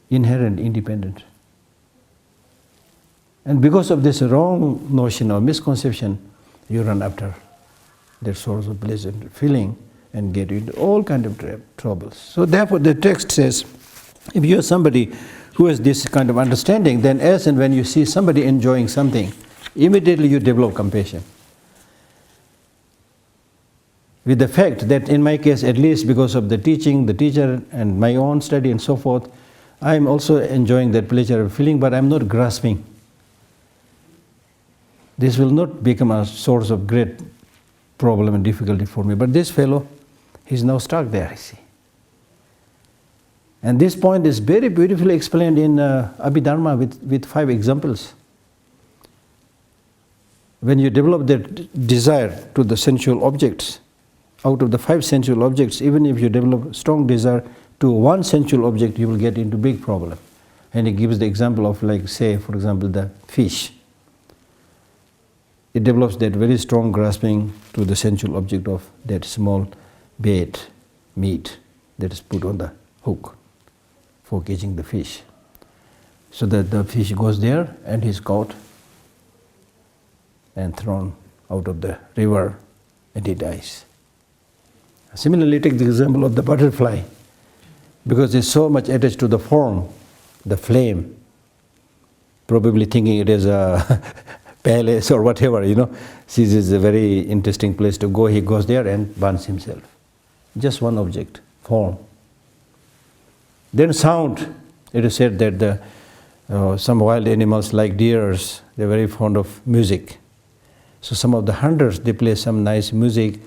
Speaker 1: inherent, independent. And because of this wrong notion or misconception, you run after that source of pleasant feeling and get into all kind of troubles. So therefore the text says, if you are somebody who has this kind of understanding, then as and when you see somebody enjoying something, immediately you develop compassion. With the fact that in my case, at least because of the teaching, the teacher and my own study and so forth, I am also enjoying that pleasure of feeling, but I am not grasping. This will not become a source of great problem and difficulty for me. But this fellow, he's now stuck there, you see. And this point is very beautifully explained in Abhidharma with 5 examples. When you develop that desire to the sensual objects, out of the 5 sensual objects, even if you develop strong desire to one sensual object, you will get into big problem. And he gives the example of, like, say, for example, the fish. It develops that very strong grasping to the sensual object of that small bait, meat that is put on the hook for catching the fish. So that the fish goes there and he's caught and thrown out of the river and he dies. Similarly, take the example of the butterfly. Because it's so much attached to the form, the flame, probably thinking it is a palace or whatever, This is a very interesting place to go. He goes there and burns himself. Just one object, form. Then sound. It is said that some wild animals like deers, they're very fond of music. So some of the hunters, they play some nice music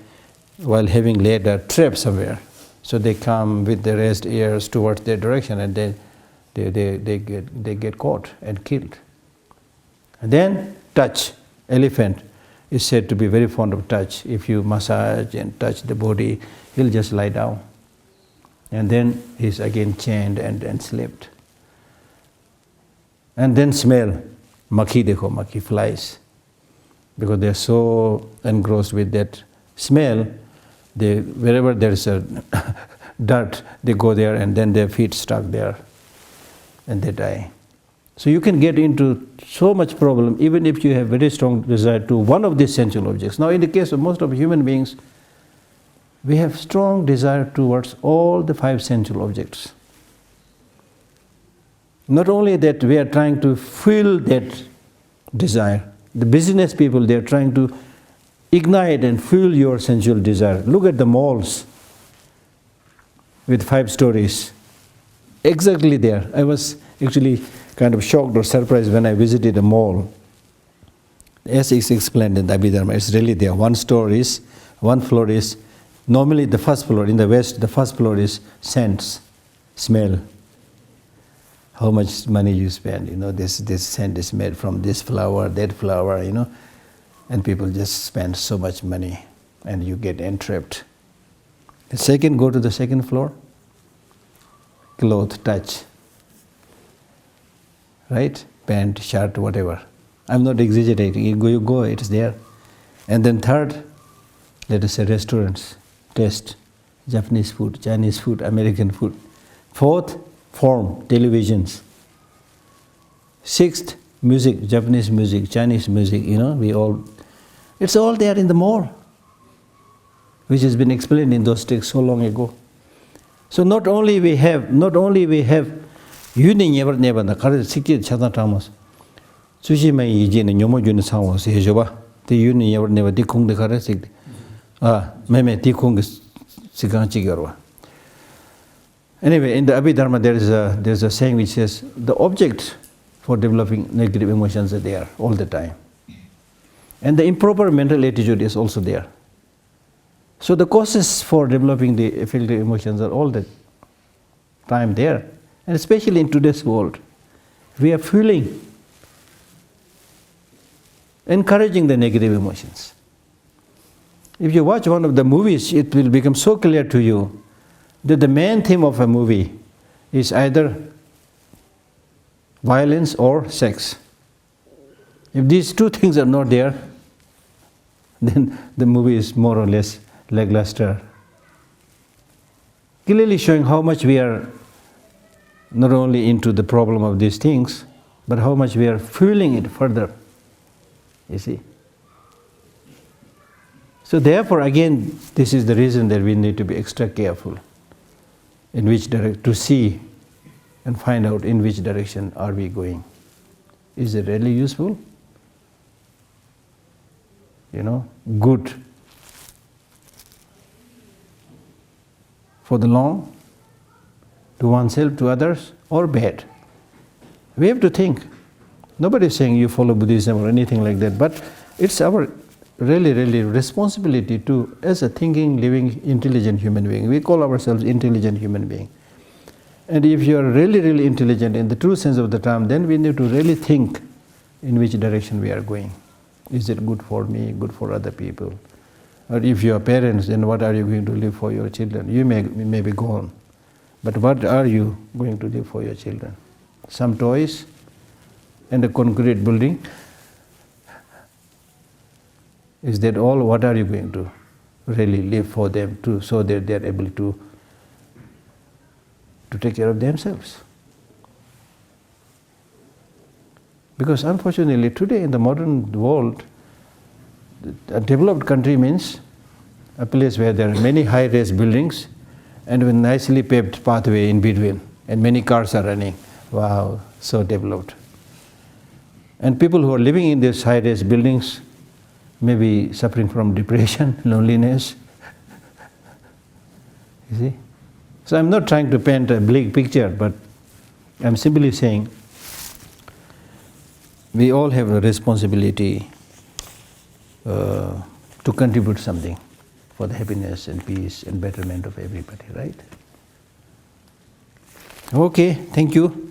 Speaker 1: while having laid a trap somewhere. So they come with their raised ears towards their direction, and then they get caught and killed. And then touch. Elephant is said to be very fond of touch. If you massage and touch the body, he'll just lie down. And then he's again chained and slept. And then smell. Makhi dekho, makhi, flies. Because they're so engrossed with that smell, wherever there's a dirt, they go there and then their feet stuck there and they die. So you can get into so much problem even if you have very strong desire to one of these sensual objects. Now in the case of most of human beings, we have strong desire towards all the 5 sensual objects. Not only that, we are trying to fill that desire. The business people, they are trying to ignite and fuel your sensual desire. Look at the malls with 5 stories. Exactly there. I was actually kind of shocked or surprised when I visited a mall. As it's explained in the Abhidharma, it's really there. One floor is, normally the first floor, in the West, the first floor is scents, smell. How much money you spend, this scent is made from this flower, that flower, and people just spend so much money and you get entrapped. The second, go to the second floor, cloth, touch, right? Pant, shirt, whatever. I'm not exaggerating, you go, it's there. And then third, let us say restaurants, taste, Japanese food, Chinese food, American food. Fourth, form, televisions. Sixth, music, Japanese music, Chinese music, it's all there in the mall, which has been explained in those texts so long ago. So not only we have yuni never na kare sikki chata tamas. Sushi mai yiji ne nyomo jun sawo se joba. The yuni never dikung de kare sik. Meme dikung sigang chigarwa. Anyway, in the Abhidharma there's a saying which says the object for developing negative emotions are there all the time. And the improper mental attitude is also there. So the causes for developing the afflictive emotions are all the time there. And especially in today's world, we are feeling, encouraging the negative emotions. If you watch one of the movies, it will become so clear to you that the main theme of a movie is either violence or sex. If these 2 things are not there, then the movie is more or less lackluster. Clearly showing how much we are not only into the problem of these things, but how much we are fueling it further. You see? So therefore, again, this is the reason that we need to be extra careful in which direction to see and find out in which direction are we going. Is it really useful? Good for the long, to oneself, to others, or bad? We have to think. Nobody is saying you follow Buddhism or anything like that, but it's our really responsibility to, as a thinking, living, intelligent human being. We call ourselves intelligent human being. And if you are really intelligent in the true sense of the term, then we need to really think in which direction we are going. Is it good for me, good for other people? Or if you are parents, then what are you going to leave for your children? You may be gone, but what are you going to leave for your children? Some toys and a concrete building? Is that all? What are you going to really leave for them so that they are able to take care of themselves? Because unfortunately today in the modern world, a developed country means a place where there are many high-rise buildings and with nicely paved pathway in between and many cars are running. Wow, so developed. And people who are living in these high-rise buildings may be suffering from depression, loneliness. You see? So I'm not trying to paint a bleak picture, but I'm simply saying we all have a responsibility to contribute something for the happiness and peace and betterment of everybody, right? Okay, thank you.